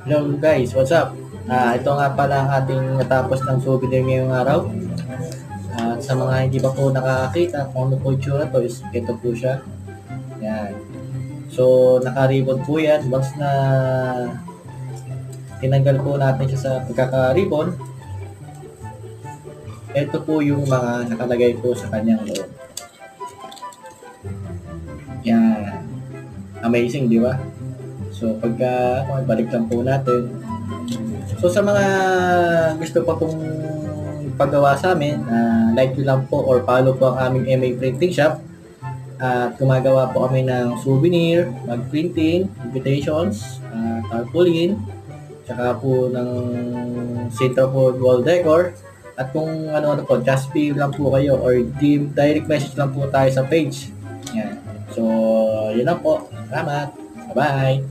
Hello guys, what's up? Ito nga pala ang ating natapos ng souvenir ngayong araw. Sa mga hindi pa po nakakakita kung ano po yung tsura to, is ito po siya. Yan. So, naka-ribbon po yan. Once na tinanggal po natin siya sa pagkaka-ribbon, ito po yung mga nakalagay po sa kanyang loob. Yan. Amazing, di ba? So, balik lang po natin. So, sa mga gusto pa pong paggawa sa amin, like nyo lang po or follow po ang aming MA Printing Shop. At gumagawa po kami ng souvenir, mag-printing, invitations, tarpaulin, tsaka po ng centerfold wall decor. At kung ano-ano po, just PM lang po kayo or direct message lang po tayo sa page. Yan. So, yun lang po. Salamat. Bye-bye.